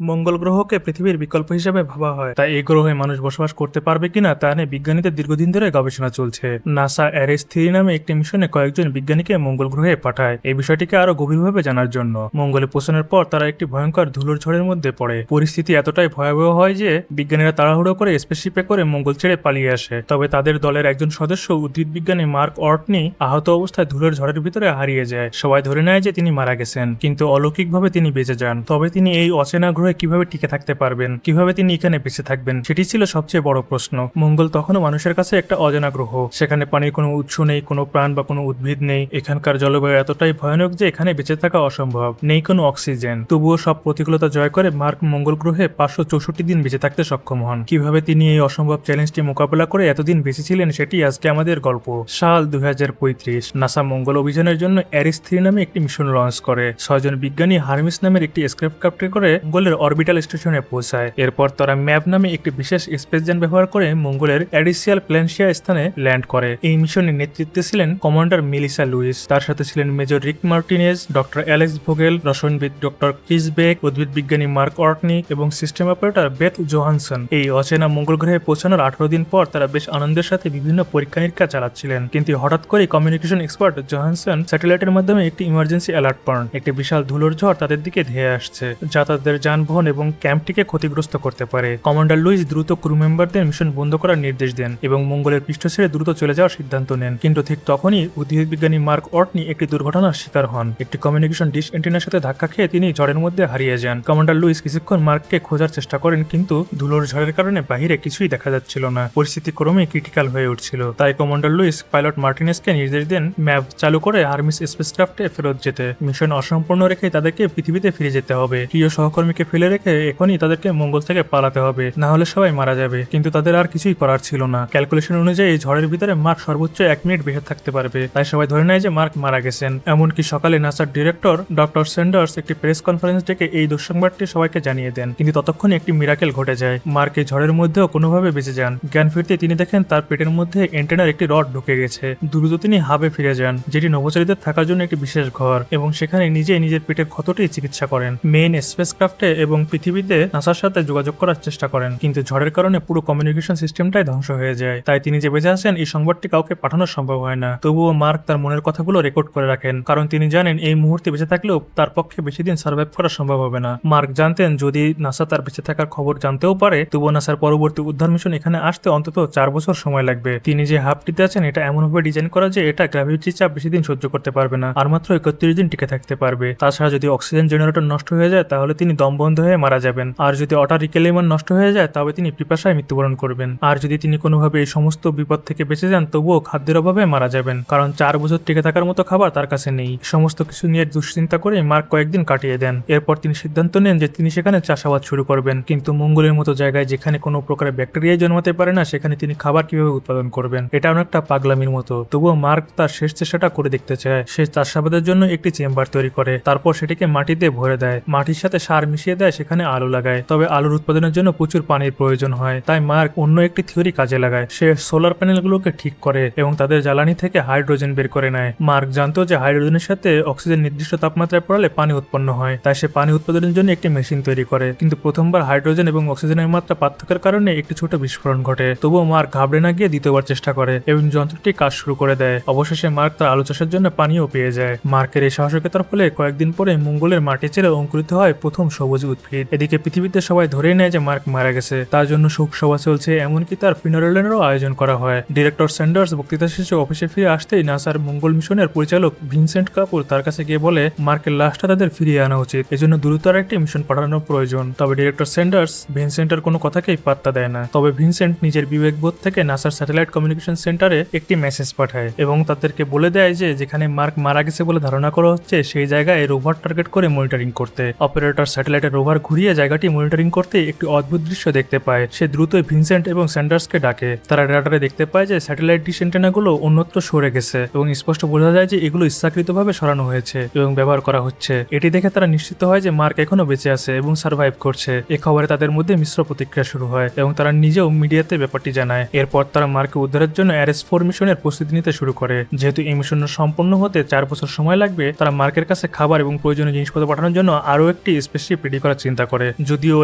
মঙ্গল গ্রহকে পৃথিবীর বিকল্প হিসেবে ভাবা হয়, তাই এই গ্রহে মানুষ বসবাস করতে পারবে কিনা তা নিয়ে বিজ্ঞানীদের দীর্ঘদিন ধরে গবেষণা চলছে। নাসা এরিস-3 নামে একটি মিশনে কয়েকজন বিজ্ঞানীকে মঙ্গল গ্রহে পাঠায় এই বিষয়টিকে আরো গভীরভাবে জানার জন্য। মঙ্গলে পৌঁছানোর পর তারা একটি ভয়ঙ্কর ধুলোর ঝড়ের মধ্যে পড়ে। পরিস্থিতি এতটাই ভয়াবহ হয় যে বিজ্ঞানীরা তাড়াহুড়ো করে স্পেসশিপে করে মঙ্গল ছেড়ে পালিয়ে আসে। তবে তাদের দলের একজন সদস্য উদ্ভিদ বিজ্ঞানী মার্ক অর্টনি আহত অবস্থায় ধুলোর ঝড়ের ভিতরে হারিয়ে যায়। সবাই ধরে নেয় যে তিনি মারা গেছেন, কিন্তু অলৌকিকভাবে তিনি বেঁচে যান। তবে তিনি এই অচেনা গ্রহে কিভাবে টিকে থাকতে পারবেন, কিভাবে তিনি এখানে বেঁচে থাকবেন, সেটি ছিল সবচেয়ে বড় প্রশ্ন। মঙ্গল তখনও মানুষের কাছে একটা অজানা গ্রহ। সেখানে পানির কোনো উৎস নেই, কোনো প্রাণ বা কোনো উদ্ভিদ নেই। এখানকার জলবায়ু এতটাই ভয়ানক যে এখানে বেঁচে থাকা অসম্ভব, নেই কোনো অক্সিজেন। তবুও সব প্রতিকূলতা জয় করে মার্ক মঙ্গল গ্রহে 564 দিন বেঁচে থাকতে সক্ষম হন। কিভাবে তিনি এই অসম্ভব চ্যালেঞ্জটি মোকাবেলা করে এতদিন বেঁচে ছিলেন সেটি আজকে আমাদের গল্প। সাল 2035। নাসা মঙ্গল অভিযানের জন্য এরিস-3 নামে একটি মিশন লঞ্চ করে। 6 জন বিজ্ঞানী হারমিস নামের একটি স্ক্রেপক্রাফটে করে মঙ্গলের অরবিটাল স্টেশনে পৌঁছায়। এরপর তারা ম্যাপ নামে একটি বিশেষ স্পেসযান ব্যবহার করে মঙ্গলের এডিসিয়াল প্ল্যানসিয়া স্থানে ল্যান্ড করে। এই মিশনের নেতৃত্বে ছিলেন কমান্ডার মেলিসা লুইস, তার সাথে ছিলেন major Rick Martinez, doctor Alex Vogel, রসায়নবিদ ডক্টর ক্রিস বেক, উদ্ভিদ বিজ্ঞানী মার্ক অর্টনি এবং সিস্টেম অপারেটর বেথ জোহানসন। এই অচেনা মঙ্গল গ্রহে পৌঁছানোর 18 দিন পর তারা বেশ আনন্দের সাথে বিভিন্ন পরীক্ষা নিরীক্ষা চালাচ্ছিলেন, কিন্তু হঠাৎ করে কমিউনিকেশন এক্সপার্ট জোহানসন স্যাটেলাইটের মাধ্যমে একটি ইমার্জেন্সি অ্যালার্ট পান। একটি বিশাল ধুলোর ঝড় তাদের দিকে ধেয়ে আসছে, যা তাদের যানবাহন এবং ক্যাম্পটিকে ক্ষতিগ্রস্ত করতে পারে। কমান্ডার লুইস দ্রুত ক্রু মেম্বারদের মিশন বন্ধ করার নির্দেশ দেন এবং মঙ্গলের পৃষ্ঠ ছেড়ে দ্রুত চলে যাওয়ার সিদ্ধান্ত নেন। কিন্তু ঠিক তখনই উদ্ভিদ বিজ্ঞানী মার্ক অর্টনি একটি দুর্ঘটনার শিকার হন। একটি কমিউনিকেশন ডিশ এন্টিনার সাথে ধাক্কা খেয়ে তিনি ঝড়ের মধ্যে হারিয়ে যান। কমান্ডার লুইস কিছুক্ষণ মার্ককে খোঁজার চেষ্টা করেন, কিন্তু ধুলোর ঝড়ের কারণে বাহিরে কিছুই দেখা যাচ্ছিল না। পরিস্থিতি ক্রমেই ক্রিটিক্যাল হয়ে উঠছিল। তাই কমান্ডার লুইস পাইলট মার্টিনেসকে নির্দেশ দেন ম্যাপ চালু করে হারমিস স্পেসক্রাফটে ফেরত যেতে। মিশন অসম্পূর্ণ রেখে তাদেরকে পৃথিবীতে ফিরে যেতে হবে। প্রিয় সহকর্মীকে ফেলে রেখে এখনই তাদেরকে মঙ্গল থেকে পালাতে হবে, না হলে সবাই মারা যাবে। কিন্তু তাদের আর কিছুই করার ছিল না। ক্যালকুলেশন অনুযায়ী ঝড়ের ভিতরে মার্ক সর্বোচ্চ 1 মিনিট বেঁচে থাকতে পারবে, তাই সবাই ধরে নেয় যে মার্ক মারা গেছেন। এমনকি সকালে নাসার ডিরেক্টর ডক্টর স্যান্ডার্স একটি প্রেস কনফারেন্স ডেকে এই দুঃসংবাদটি সবাইকে জানিয়ে দেন। কিন্তু ততক্ষণে একটি মিরাকেল ঘটে যায়। মার্ক এই ঝড়ের মধ্যেও কোনোভাবে বেঁচে যান। জ্ঞান ফিরতে তিনি দেখেন তার পেটের মধ্যে এন্টেনার একটি রড ঢুকে গেছে। দ্রুত তিনি হাবে ফিরে যান, যেটি নভোচারীদের থাকার জন্য একটি বিশেষ ঘর, এবং সেখানে নিজেই নিজের পেটের ক্ষতটি চিকিৎসা করেন। মেইন স্পেসক্রাফটে এবং পৃথিবীতে নাসার সাথে যোগাযোগ করার চেষ্টা করেন, কিন্তু ঝড়ের কারণে পুরো কমিউনিকেশন সিস্টেমটাই ধ্বংস হয়ে যায়। তাই তিনি যে বেঁচে আছেন এই সংবাদটি কাউকে পাঠানো সম্ভব হয় না। তবুও মার্ক তার মনের কথাগুলো রেকর্ড করে রাখেন, কারণ তিনি জানেন এই মুহূর্তে বেঁচে থাকলেও তার পক্ষে বেশি দিন সার্ভাইভ করা সম্ভব হবে না। মার্ক জানতেন যদি নাসা তার বেঁচে থাকার খবর জানতেও পারে, তবুও নাসার পরবর্তী উদ্ধার মিশন এখানে আসতে অন্তত 4 বছর সময় লাগবে। তিনি যে হাবটিতে আছেন এটা এমনভাবে ডিজাইন করা যে এটা গ্র্যাভিটি চাপ বেশি দিন সহ্য করতে পারবে না, আর মাত্র 31 দিন টিকে থাকতে পারবে। তাছাড়া যদি অক্সিজেন জেনারেটর নষ্ট হয়ে যায় তাহলে তিনি দম বন্ধ হয়ে মারা যাবেন, আর যদি অটা রিকেলিমান নষ্ট হয়ে যায় তবে তিনি পিপাসায় মৃত্যুবরণ করবেন। আর যদি তিনি কোনোভাবে এই সমস্ত বিপদ থেকে বেঁচে যান তবুও খাদ্যের অভাবে মারা যাবেন, কারণ 4 বছর টিকে থাকার মতো খাবার তার কাছে নেই। সমস্ত কিছু নিয়ে দুশ্চিন্তা করে মার্ক কয়েকদিন কাটিয়ে দেন। এরপর তিনি সিদ্ধান্ত নেন যে তিনি সেখানে চাষাবাদ শুরু করবেন, কিন্তু মঙ্গলের মতো জায়গায় যেখানে কোনো প্রকারের ব্যাকটেরিয়া জন্মাতে পারে না সেখানে তিনি খাবার কিভাবে উৎপাদন করবেন, এটা অনেকটা পাগলামির মতো। তবুও মার্ক তার শেষ চেষ্টাটা করে দেখতে চায়। সে চাষাবাদের জন্য একটি চেম্বার তৈরি করে, তারপর সেটিকে মাটিতে ভরে দেয়, মাটির সাথে সার মিশিয়ে দেয়, সেখানে আলু লাগায়। তবে আলুর উৎপাদনের জন্য প্রচুর পানির প্রয়োজন হয়, তাই মার্ক অন্য একটি থিওরি কাজে লাগায়। সে সোলার প্যানেলগুলোকে ঠিক করে এবং তাদের জ্বালানি থেকে হাইড্রোজেন বের করে নেয়। মার্ক জানতো যে হাইড্রোজেনের সাথে অক্সিজেন নির্দিষ্ট তাপমাত্রায় পড়ালে পানি উৎপন্ন হয়, তাই সে পানি উৎপাদনের জন্য একটি মেশিন তৈরি করে। কিন্তু প্রথমবার হাইড্রোজেন এবং অক্সিজেনের মাত্রা পার্থক্যের কারণে একটি ছোট বিস্ফোরণ ঘটে। তবুও মার্ক ঘাবড়ে না গিয়ে দ্বিতীয়বার চেষ্টা করে এবং যন্ত্রটি কাজ শুরু করে দেয়। অবশেষে মার্ক তার আলু চাষের জন্য পানিও পেয়ে যায়। মার্কের এই সাহসিকতার ফলে কয়েকদিন পরে মঙ্গলের মাটি ছেড়ে অঙ্কুরিত হয় প্রথম সবুজ উদ্ভিদ। এদিকে পৃথিবীতে সবাই ধরেই নেয় যে মার্ক মারা গেছে, তার জন্য শোক সভা চলছে, এমনকি তার ফিনারেলেরও আয়োজন করা হয়। ডিরেক্টর স্যান্ডার্স বক্তৃতা শেষে অফিসে ফিরে আসতেই নাসার মঙ্গল মিশনের পরিচালক ভিনসেন্ট কাপুর তার কাছে গিয়ে বলে মার্কের লাশটা তাদের ফিরিয়ে আনা উচিত, এজন্য দ্রুত একটি মিশন পাঠানোর প্রয়োজন। তবে ডিরেক্টর স্যান্ডার্স ভিনসেন্টের কোনো কথাকেই পাত্তা দেয় না। তবে ভিনসেন্ট নিজের বিবেকবোধ থেকে নাসার স্যাটেলাইট কমিউনিকেশন সেন্টারে একটি মেসেজ পাঠায় এবং তাদেরকে বলে দেয় যে যেখানে মার্ক মারা গেছে বলে ধারণা করা হচ্ছে সেই জায়গায় রোভার টার্গেট করে মনিটরিং করতে। অপারেটর স্যাটেলাইটের রোভার ঘুরিয়ে জায়গাটি মনিটরিং করতে একটি অদ্ভুত দৃশ্য দেখতে পায়। সে দ্রুতই ভিনসেন্ট এবং স্যান্ডার্সকে ডাকে। তারা রাডারে দেখতে পায় যে স্যাটেলাইট ডিশ অ্যান্টেনাগুলো অন্যত্র সরে গেছে এবং স্পষ্ট বোঝা যায় যে এগুলো ইচ্ছাকৃতভাবে সরানো হয়েছে এবং ব্যবহার করা হচ্ছে। এটি দেখে তারা নিশ্চিত হয় যে মার্ক এখনো বেঁচে আছে এবং সার্ভাইভ করছে। এ খবরে তাদের মধ্যে মিশ্র প্রতিক্রিয়া শুরু হয় এবং তারা নিজেও মিডিয়াতে ব্যাপারটি জানায়। এরপর তারা মার্ককে উদ্ধারের জন্য এরিস-4 মিশনের প্রস্তুতি নিতে শুরু করে। যেহেতু এই মিশন সম্পূর্ণ হতে 4 বছর সময় লাগবে, তারা মার্কের কাছে খাবার এবং প্রয়োজনীয় জিনিসপত্র পাঠানোর জন্য আরও একটি স্পেসশিপ রেডি করার করার চিন্তা করে, যদিও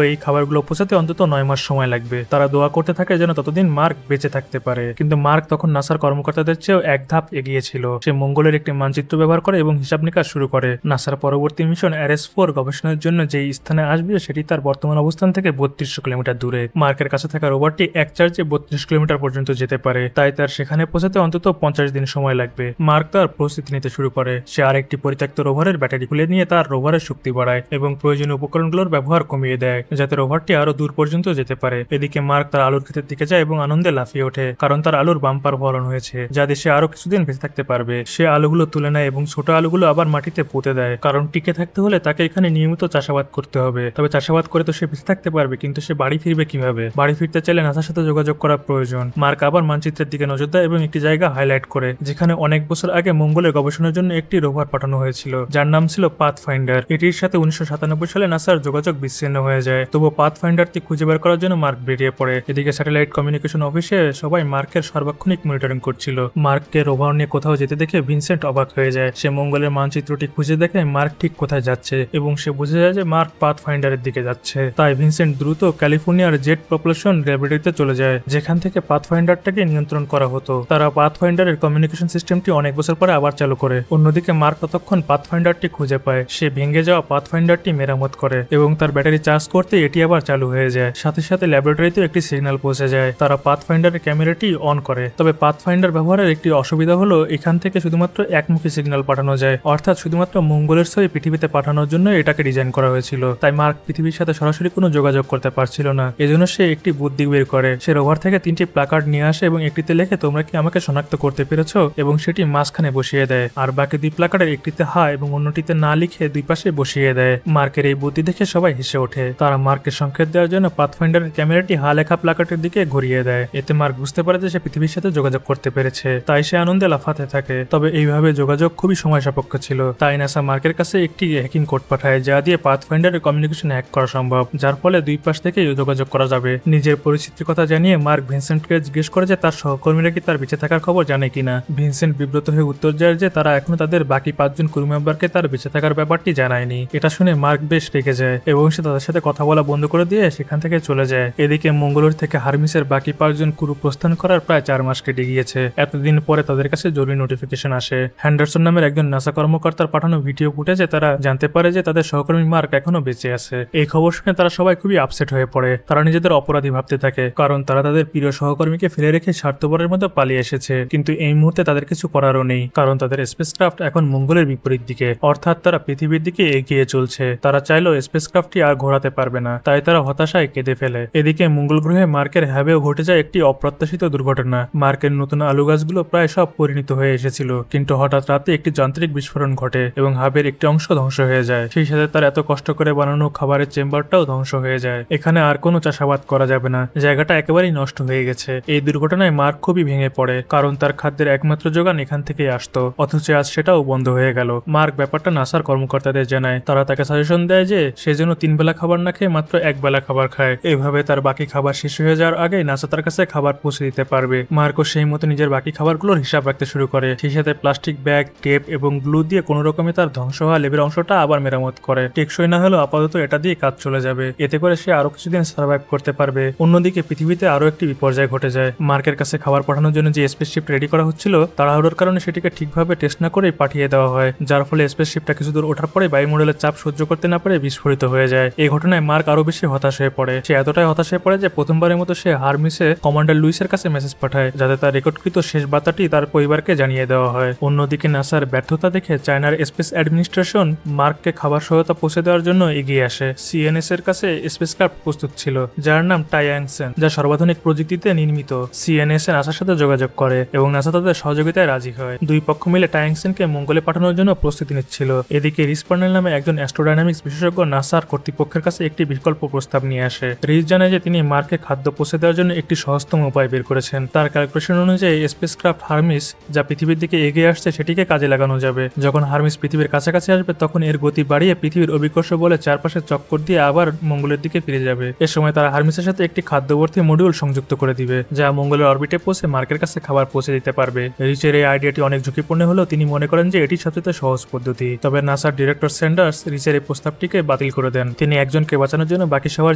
এই খাবারগুলো পৌঁছাতে অন্তত 9 মাস সময় লাগবে। তারা দোয়া করতে থাকে যেন ততদিন মার্ক বেঁচে থাকতে পারে। কিন্তু মার্ক তখন নাসার কর্মকর্তাদের চেয়েও এক ধাপ এগিয়ে ছিল। সে মঙ্গলের একটি মানচিত্র ব্যবহার করে এবং হিসাব নিকাশ শুরু করে। নাসার পরবর্তী মিশন RS-4 গবেষণার জন্য যেই স্থানে আসবে সেটি তার বর্তমান অবস্থান থেকে 3200 কিলোমিটার দূরে। মার্কের কাছে থাকা রোবটটি এক চার্জে 32 কিলোমিটার পর্যন্ত যেতে পারে, তাই তার সেখানে পৌঁছাতে অন্তত 50 দিন সময় লাগবে। মার্ক তার প্রস্তুতি নিতে শুরু করে। সে আরেকটি পরিত্যক্ত রোভারের ব্যাটারি খুলে নিয়ে তার রোভারের শক্তি বাড়ায় এবং প্রয়োজনীয় উপকরণগুলোর ব্যবহার কমিয়ে দেয় যাতে রোভারটি আরো দূর পর্যন্ত যেতে পারে। এদিকে মার্ক তার আলুর ক্ষেতের দিকে যায় এবং আনন্দে লাফিয়ে ওঠে, কারণ তার আলুর বাম্পার ফলন হয়েছে, যা দিয়ে সে আরো কিছুদিন বেঁচে থাকতে পারবে। সে আলুগুলো তুলে নেয় এবং ছোট আলুগুলো আবার মাটিতে পুঁতে দেয়, কারণ টিকে থাকতে হলে তাকে এখানে নিয়মিত চাষাবাদ করতে হবে। তবে চাষাবাদ করে তো সে বেঁচে থাকতে পারবে, কিন্তু সে বাড়ি ফিরবে কিভাবে? বাড়ি ফিরতে চাইলে নাসার সাথে যোগাযোগ করা প্রয়োজন। মার্ক আবার মানচিত্রের দিকে নজর দেয় এবং একটি জায়গা হাইলাইট করে যেখানে অনেক বছর আগে মঙ্গলে গবেষণার জন্য একটি রোভার পাঠানো হয়েছিল, যার নাম ছিল পাথফাইন্ডার। এটির সাথে 1997 সালে নাসার যোগাযোগ বিচ্ছিন্ন হয়ে যায়। তবুও পাথফাইন্ডারটি খুঁজে বের করার জন্য মার্ক বেরিয়ে পড়ে। এদিকে স্যাটেলাইট কমিউনিকেশন অফিসে সবাই মার্কের সার্বক্ষণিক মনিটরিং করছিল। মার্ককে রোভার নিয়ে কোথাও যেতে দেখে ভিনসেন্ট অবাক হয়ে যায়। সে মঙ্গলের মানচিত্রটি খুঁজে দেখে মার্ক ঠিক কোথায় যাচ্ছে এবং সে বুঝে যায় যে মার্ক পাথফাইন্ডারের দিকে যাচ্ছে। তাই ভিনসেন্ট দ্রুত ক্যালিফোর্নিয়ার জেট প্রপালশন ল্যাবরেটরিতে চলে যায়, যেখান থেকে পাথফাইন্ডারটাকে নিয়ন্ত্রণ করা হতো। তারা পাথফাইন্ডারের কমিউনিকেশন সিস্টেমটি অনেক বছর পরে আবার চালু করে। অন্যদিকে মার্ক ততক্ষণ পাথফাইন্ডারটি খুঁজে পায়। সে ভেঙে যাওয়া পাথফাইন্ডারটি মেরামত করে এবং তার ব্যাটারি চার্জ করতে এটি আবার চালু হয়ে যায়। সাথে সাথে ল্যাবরেটরিতেও একটি সিগন্যাল পৌঁছে যায়। তারা পাথফাইন্ডারের ক্যামেরাটি অন করে। তবে পাথফাইন্ডার ব্যবহারের একটি অসুবিধা হলো এখান থেকে শুধুমাত্র একমুখী সিগন্যাল পাঠানো যায়, অর্থাৎ শুধুমাত্র মঙ্গলের ছবি পৃথিবীতে পাঠানোর জন্য এটাকে ডিজাইন করা হয়েছিল। তাই মার্ক পৃথিবীর সাথে সরাসরি কোনো যোগাযোগ করতে পারছিল না। এজন্য সে একটি বুদ্ধি বের করে। সে রোভার থেকে 3টি প্ল্যাকার্ড নিয়ে আসে এবং একটিতে লেখে তোমরা কি আমাকে শনাক্ত করতে পেরেছো, এবং সেটি মাঝখানে বসিয়ে দেয়। আর বাকি 2 প্ল্যাকার্ডের একটিতে হ্যাঁ এবং অন্যটিতে না লিখে 2 পাশে বসিয়ে দেয়। মার্কের এই বুদ্ধি দেখে সবাই হেসে ওঠে। তারা মার্কের সংকেত দেওয়ার জন্য পাথফাইন্ডারের ক্যামেরাটি হা লেখা প্ল্যাকার্ডের দিকে ঘুরিয়ে দেয়। এতে মার্ক বুঝতে পারে যে সে পৃথিবীর সাথে যোগাযোগ করতে পেরেছে, তাই সে আনন্দে লাফাতে থাকে। তবে এইভাবে যোগাযোগ খুবই সময় সাপেক্ষ ছিল, তাই নাসা মার্কের কাছে একটি হ্যাকিং কোড পাঠায় যা দিয়ে পাথফাইন্ডারের কমিউনিকেশন হ্যাক করা সম্ভব, যার ফলে 2 পাশ থেকে যোগাযোগ করা যাবে। নিজের পরিস্থিতির কথা জানিয়ে মার্ক ভিনসেন্টকে জিজ্ঞেস করে যে তার সহকর্মীরা কি তার বেঁচে থাকার খবর জানে কিনা। ভিনসেন্ট বিব্রত হয়ে উত্তর দেয় যে তারা এখনো তাদের বাকি 5 জন ক্রু মেম্বারকে তার বেঁচে থাকার ব্যাপারটি জানায়নি। এটা শুনে মার্ক বেশ রেগে যায় এবং সে তাদের সাথে কথা বলা বন্ধ করে দিয়ে সেখান থেকে চলে যায়। এদিকে মঙ্গলের থেকে হারমিসের বাকি 5 জন ক্রু প্রস্থান করার প্রায় 4 মাস কেটে গিয়েছে। এতদিন পরে তাদের কাছে জরুরি নোটিফিকেশন আসে। হ্যান্ডারসন নামের একজন নাসা কর্মকর্তার পাঠানো ভিডিও ফুটেজে তারা জানতে পারে যে তাদের সহকর্মী মার্ক এখনো বেঁচে আছে। এই খবর শুনে তারা সবাই খুবই আপসেট হয়ে পড়ে। তারা নিজেদের অপরাধী ভাবতে থাকে, কারণ তারা তাদের প্রিয় সহকর্মীকে ফেলে রেখে স্বার্থপরের মতো পালিয়ে এসেছে। কিন্তু এই মুহূর্তে তাদের কিছু করারও নেই, কারণ তাদের স্পেসক্রাফট এখন মঙ্গলের বিপরীত দিকে, অর্থাৎ তারা পৃথিবীর দিকে এগিয়ে চলছে। তারা চাইলেও স্পেসক্রাফটটি আর ঘোরাতে পারবে না, তাই তারা হতাশায় কেঁদে ফেলে। এদিকে মঙ্গল গ্রহে মার্কের হ্যাবেও ঘটে যায় একটি অপ্রত্যাশিত দুর্ঘটনা। মার্কের নতুন আলু গাছগুলো প্রায় সব পরিণত হয়ে এসেছিল, কিন্তু হঠাৎ রাতে একটি যান্ত্রিক বিস্ফোরণ ঘটে এবং হাবের একটি অংশ ধ্বংস হয়ে যায়। সেই সাথে তার এত কষ্ট করে বানানো খাবারের চেম্বারটাও ধ্বংস হয়ে যায়। এখানে আর কোনো চাষাবাদ করা যাবে না, জায়গাটা একেবারেই নষ্ট হয়ে গেছে। এই দুর্ঘটনায় মার্ক খুবই ভেঙে পড়ে, কারণ তার খাদ্যের একমাত্র যোগান এখান থেকেই আসতো, অথচ আজ সেটাও বন্ধ হয়ে গেল। মার্ক ব্যাপারটা নাসার কর্মকর্তাদের জানায়। তারা তাকে সাজেশন দেয় যে সে যেন 3 বেলা খাবার না খেয়ে মাত্র 1 বেলা খাবার খায়। এইভাবে তার বাকি খাবার শেষ হয়ে যাওয়ার আগে নাসা তার কাছে খাবার পৌঁছে দিতে পারবে। মার্কও সেই মতো নিজের বাকি খাবারগুলোর হিসাব রাখতে শুরু করে। সেই সাথে প্লাস্টিক ব্যাগ, টেপ এবং গ্লু দিয়ে কোনো রকমে তার ধ্বংস হওয়া লেবের অংশটা আবার মেরামত করে। টেকসই না হলেও আপাতত এটা দিয়ে কাজ চলে যাবে, এতে করে সে আরো কিছুদিন সার্ভাইভ করতে পারবে। অন্যদিকে পৃথিবীতে আরো একটি বিপর্যয় ঘটে যায়। মার্কের কাছে খাবার পাঠানোর জন্য যে স্পেসশিপ রেডি করা হচ্ছিল, তাড়াহুড়োর কারণে সেটিকে ঠিকভাবে টেস্ট না করেই পাঠিয়ে দেওয়া হয়, যার ফলে স্পেসশিপটা কিছু দূর ওঠার পরে বায়ুমণ্ডলের চাপ সহ্য করতে না পারে বিস্ফোরিত হয়ে যায়। এই ঘটনায় মার্ক আরো বেশি হতাশ হয়ে পড়ে। সে এতটাই হতাশ হয়ে পড়ে যে প্রথমবারের মতো সে হারমিসে কমান্ডার লুইসের কাছে মেসেজ পাঠায়, যাতে তার রেকর্ডকৃত শেষ বার্তাটি তার পরিবারকে জানিয়ে দেওয়া হয়। অন্যদিকে নাসার ব্যর্থতা দেখে চায়নার স্পেস অ্যাডমিনিস্ট্রেশন মার্ককে খাবার সহায়তা পৌঁছে দেওয়ার জন্য এগিয়ে আসে। সিএনএস এর কাছে স্পেসক্রাফট প্রস্তুত ছিল, যার নাম টাইয়াংসেন, যা সর্বাধুনিক প্রযুক্তিতে নির্মিত। সিএনএস এর নাসার সাথে যোগাযোগ করে এবং নাসা তাদের সহযোগিতায় রাজি হয়। 2 পক্ষ মিলে টাইয়াংসেনকে মঙ্গলে পাঠানোর জন্য প্রস্তুতি নিচ্ছিল। এদিকে রিস পার্নেল নামে একজন অ্যাস্ট্রোডাইনামিক্স বিশেষজ্ঞ নাসার কর্তৃপক্ষের কাছে একটি বিকল্প প্রস্তাব নিয়ে আসে। রিস জানায় যে তিনি মার্কে খাদ্য পৌঁছে দেওয়ার জন্য একটি সহজতম উপায় বের করেছেন। তার ক্যালকুলেশন অনুযায়ী স্পেসক্রাফট হারমিস, যা পৃথিবীর দিকে এগিয়ে আসছে, সেটিকে কাজে লাগানো যাবে। যখন হারমিস পৃথিবীর কাছাকাছি আসবে, তখন এর গতি বাড়িয়ে পৃথিবীর অভিকর্ষ বলে চারপাশে চক্কর দিয়ে আবার মঙ্গলের দিকে ফিরে যাবে। এ সময় তারা হারমিসের সাথে একটি খাদ্যবর্তী মডিউল সংযুক্ত করে দিবে, যা মঙ্গলের অরবিটে পৌঁছে মার্কের কাছে খাবার পৌঁছে দিতে পারবে। রিচের এই আইডিয়াটি অনেক ঝুঁকিপূর্ণ হলেও তিনি মনে করেন যে এটি সবচেয়ে সহজ পদ্ধতি। তবে নাসার ডিরেক্টর স্যান্ডার্স রিচের এই প্রস্তাবটিকে বাতিল করে দেন। তিনি একজনকে বাঁচানোর জন্য বাকি সবার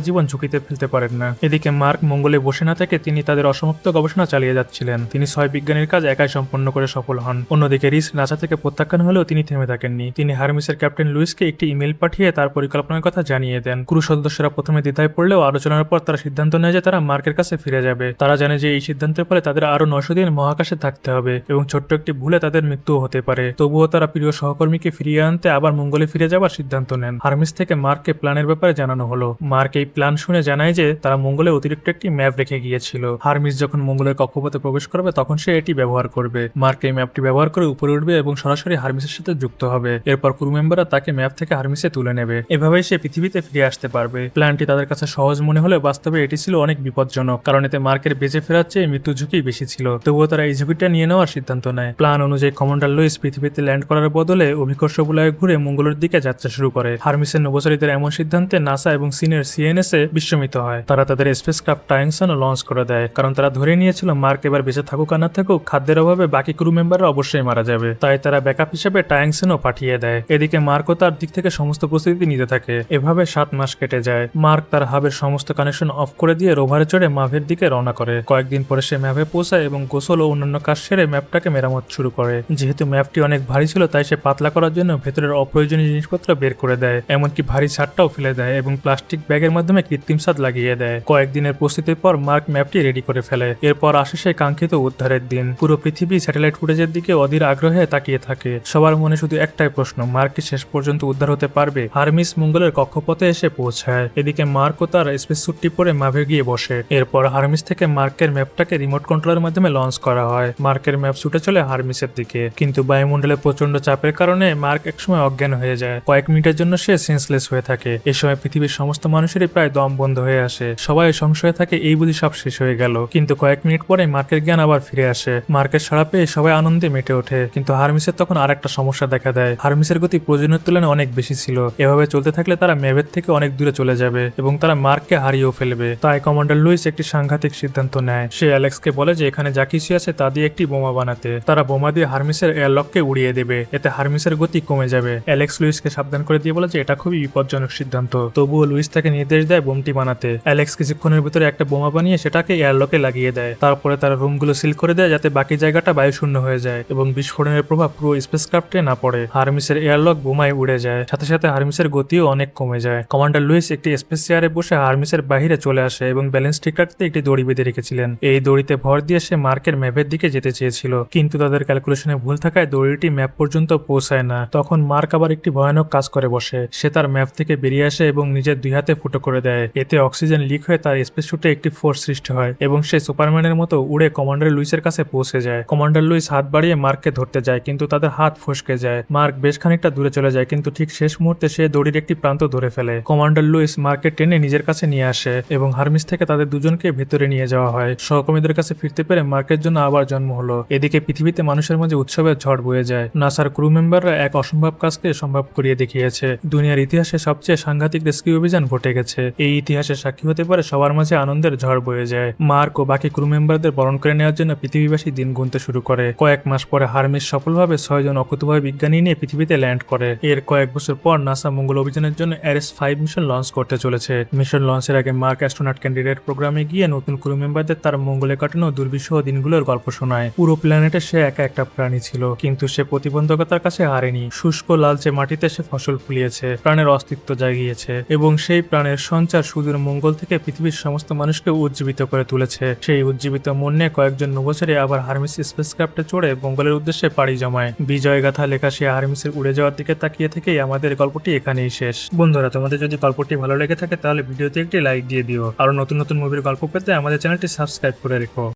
জীবন ঝুঁকিতে ফেলতে পারেন না। এদিকে মার্ক মঙ্গলে বসে না থেকে তিনি তাদের অসমাপ্ত গবেষণা চালিয়ে যাচ্ছিলেন। তিনি 6 বিজ্ঞানীর কাজ একাই সম্পন্ন করে সফল হন। অন্যদিকে রিস নাসা থেকে প্রত্যাখ্যান হলেও তিনি থেমে থাকেননি। তিনি হারমিসের ক্যাপ্টেন লুইসকে একটি ইমেল পাঠিয়ে তার পরিকল্পনার কথা জানিয়ে দেন। ক্রু সদস্যরা প্রথমে দ্বিধায় পড়লেও আলোচনার পর তারা সিদ্ধান্ত নেয় যে তারা মার্কের কাছে ফিরে যাবে। তারা জানে যে এই সিদ্ধান্তের ফলে তাদের আরো 900 দিন মহাকাশে থাকতে হবে এবং ছোট্ট একটি ভুলে তাদের মৃত্যুও হতে পারে। তবুও তারা প্রিয় সহকর্মীকে ফিরিয়ে আনতে আবার মঙ্গলে ফিরে যাবার সিদ্ধান্ত নেন। হারমিস থেকে মার্ককে প্ল্যানের ব্যাপারে জানানো হলো। মার্ক এই প্ল্যান শুনে জানায় যে তারা মঙ্গলে অতিরিক্ত একটি ম্যাপ রেখে গিয়েছিল। হারমিস যখন মঙ্গলের কক্ষপথে প্রবেশ করবে তখন সে এটি ব্যবহার করবে। মার্ক এই ম্যাপটি ব্যবহার করে উপরে উঠবে এবং সরাসরি হারমিসের সাথে যুক্ত হবে। এরপর ক্রু মেম্বাররা তাকে ম্যাপ থেকে হারমিসে তুলে নেবে। এভাবেই সে পৃথিবীতে ফিরে আসতে পারবে। প্ল্যানটি তাদের কাছে সহজ মনে হলে বাস্তবে এটি ছিল অনেক বিপজ্জনক, কারণ এতে মার্কের বেঁচে ফেরার চেয়ে মৃত্যু ঝুঁকি বেশি ছিল। তবুও তারা এই ঝুঁকিটা নিয়ে নেওয়ার সিদ্ধান্ত নেয়। প্ল্যান অনুযায়ী কমান্ডার লুইস পৃথিবীতে ল্যান্ড করার বদলে অভিকর্ষ বলয়ে ঘুরে মঙ্গলের দিকে যাত্রা শুরু করে। হারমিসের নভোচারীদের এমন সিদ্ধান্তে নাসা এবং চীনের সিএনএস এ বিস্মিত হয়। তারা তাদের স্পেসক্রাফট টায়াংসনও লঞ্চ করে দেয়, কারণ তারা ধরে নিয়েছিল মার্ক এবার বেঁচে থাকুক আর না থাকুক, খাদ্যের অভাবে বাকি ক্রু মেম্বাররা অবশ্যই মারা যাবে। তাই তারা ব্যাকআপ হিসেবে টায়াংসনও পাঠিয়ে দেয়। এদিকে মার্কও তার দিক থেকে সমস্ত প্রস্তুতি নিতে থাকে। এভাবে 7 মাস কেটে যায়। মার্ক তার হাবের সমস্ত কানেকশন অফ করে দিয়ে রোভারে চড়ে ম্যাভের দিকে রওনা করে। কয়েকদিন পরে সে ম্যাভে পৌঁছায় এবং গোসল ও অন্যান্য কাজ সেরে ম্যাপটাকে মেরামত শুরু করে। যেহেতু ম্যাপটি অনেক ভারী ছিল তাই সে পাতলা করার জন্য ভেতরের অপ্রয়োজনীয় জিনিসপত্র বের করে দেয়, এমনকি ভারী ছাদটাও ফেলে দেয় এবং প্লাস্টিক ব্যাগের মাধ্যমে কৃত্রিম ছাদ লাগিয়ে দেয়। কয়েকদিনের প্রস্তুতির পর মার্ক ম্যাপটি রেডি করে ফেলে। এরপর আসে সেই কাঙ্ক্ষিত উদ্ধারের দিন। পুরো পৃথিবী স্যাটেলাইট ফুটেজের দিকে অধীর আগ্রহে তাকিয়ে থাকে। সবার মনে শুধু একটাই প্রশ্ন, মার্ক কি শেষ পর্যন্ত উদ্ধার হতে পারবে? হারমিস মঙ্গলের কক্ষপথে এসে পৌঁছায়। এদিকে মার্কও তার স্পেস স্যুটটি পরে ম্যাভে গিয়ে বসে। এরপর হারমিস থেকে মার্কের ম্যাপটাকে রিমোট কন্ট্রোলের মাধ্যমে লঞ্চ করা হয়। মার্কের ম্যাপ ছুটে চলে হারমিসের দিকে, কিন্তু বায়ুমণ্ডলে প্রচন্ড চাপের কারণে মার্ক একসময় অজ্ঞান হয়ে যায়। কয়েক মিনিটের জন্য সে সেন্সলেস হয়ে থাকে। এ সময় পৃথিবীর সমস্ত মানুষেরই প্রায় দম বন্ধ হয়ে আসে। সবাই সংশয়ে থাকে এই বুঝি সব শেষ হয়ে গেল। কিন্তু কয়েক মিনিট পরে মার্কের জ্ঞান আবার ফিরে আসে। মার্কের সাড়া পেয়ে সবাই আনন্দে মেতে ওঠে। কিন্তু হারমিসের তখন আরেকটা সমস্যা দেখা দেয়। হারমিসের গতি প্রয়োজনের তুলনায় অনেক বেশি ছিল। এভাবে চলতে থাকলে তারা ম্যাভের থেকে অনেক দূরে চলে যাবে এবং তারা মার্ককে হারিয়েও ফেলবে। তাই কমান্ডার লুইস একটি সাংঘাতিক সিদ্ধান্ত নেয়। সে অ্যালেক্সকে বলে যে এখানে যা কিছু আছে তা দিয়ে একটি বোমা বানাতে। তারা বোমা দিয়ে হারমিসের এয়ারলককে উড়িয়ে দেবে। এতে হারমিসের গতি কমে যাবে। অ্যালেক্স লুইসকে সাবধান করে দিয়ে বলে যে এটা খুবই বিপজ্জনক সিদ্ধান্ত। তবুও লুইস তাকে নির্দেশ দেয় বোমটি বানাতে। অ্যালেক্স কিছুক্ষণের ভিতরে একটা বোমা বানিয়ে সেটাকে এয়ারলকে লাগিয়ে দেয়। তারপরে তারা রুমগুলো সিল করে দেয় যাতে বাকি জায়গাটা বায়ুশূন্য হয়ে যায় এবং বিস্ফোরণের প্রভাব পুরো স্পেসক্রাফটে না পড়ে। হারমিসের এয়ারলক বোমায় উড়ে যায়। সাথে সাথে হারমিসের গতিও অনেক কমে যায়। কমান্ডার লুইস একটি স্পেস চেয়ারে বসে হারমিসের বাহিরে চলে আসে এবং ব্যালেন্স ঠিক রাখতে একটি দড়ি বেঁধে রেখেছিলেন। এই দড়িতে ভর দিয়ে সে মার্কের ম্যাপের দিকে যেতে চেয়েছিল, কিন্তু তাদের ক্যালকুলেশনে ভুল থাকায় দড়িটি ম্যাপ পর্যন্ত পৌঁছায় না। তখন মার্ক আবার একটি ভয়ানক কাজ করে বসে। সে তার ম্যাপ থেকে বেরিয়ে আসে এবং নিজের 2 হাতে ফুটো করে দেয়। এতে অক্সিজেন লিক হয়ে তার স্পেস শুটে একটি ফোর্স সৃষ্টি হয় এবং সে সুপারম্যানের মতো উড়ে কমান্ডার লুইসের কাছে পৌঁছে যায়। কমান্ডার লুইস হাত বাড়িয়ে মার্ককে ধরতে যায়, কিন্তু তাদের হাত ফসকে যায়। মার্ক বেশ খানিকটা দূরে চলে যায়, কিন্তু ঠিক শেষ মুহূর্তে সে দড়ির একটি প্রান্ত ধরে ফেলে। কমান্ডার লুইস মার্ককে টেনে নিজের কাছে নিয়ে আসে এবং হারমিস থেকে তাদের দুজনকে ভেতরে নিয়ে যাওয়া হয়। সহকর্মীদের কাছে ফিরতে পেরে মার্কের জন্য আবার জন্ম হলো। এদিকে পৃথিবীতে মানুষের মাঝে উৎসবের ঝড় বয়ে যায়। নাসার ক্রু মেম্বাররা এক অসম্ভব কাজকে সম্ভব করিয়ে দেখিয়েছে। দুনিয়ার ইতিহাসে সবচেয়ে সাংঘাতিক রেস্কিউ অভিযান ঘটে গেছে। এই ইতিহাসে সাক্ষী হতে পারে সবার মাঝে আনন্দের ঝড় বয়ে যায়। মার্ক ও বাকি ক্রু মেম্বারদের বরণ করে নেওয়ার জন্য পৃথিবীবাসী দিন গুনতে শুরু করে। কয়েক মাস পরে হারমিস সফলভাবে 6 জন অকুতোভয় বিজ্ঞানী নিয়ে পৃথিবীতে ল্যান্ড করে। এর কয়েক বছর পর নাসা মঙ্গল অভিযানের জন্য RS-5 মিশন লঞ্চ করতে চলেছে। মিশন লঞ্চের আগে মার্ক অ্যাস্ট্রোনট ক্যান্ডিডেট প্রোগ্রামে গিয়ে নতুন ক্রু মেম্বারদের তার মঙ্গলে কাটানো দুর্বিষহ দিনগুলোর গল্প শোনায়। পুরো প্ল্যানেটে সে একা একটা প্রাণী ছিল, কিন্তু সে প্রতিবন্ধকতার কাছে হারেনি। শুষ্ক লালচে মাটিতে সে ফসল ফুলিয়েছে, প্রাণের অস্তিত্ব জাগিয়েছে এবং সেই প্রাণের সঞ্চার সুদূর মঙ্গল থেকে পৃথিবীর সমস্ত মানুষকে উজ্জীবিত করে তুলেছে। সেই উজ্জীবিত মন নিয়ে কয়েকজন নভোচারী আবার হারমিস স্পেসক্রাফটে চড়ে মঙ্গলের উদ্দেশ্যে পাড়ি জমায়। বিজয় গাথা লেখা সে হারমিসের উড়ে যাওয়ার দিকে তাকিয়ে থেকেই আমাদের গল্পটি এখানেই শেষ। বন্ধুরা, তোমাদের যদি গল্পটি ভালো লেগে থাকে তাহলে ভিডিওতে একটি লাইক দিয়ে দিও। আরো নতুন নতুন মুভির গল্প পেতে আমাদের চ্যানেলটি সাবস্ক্রাইব করে রেখো।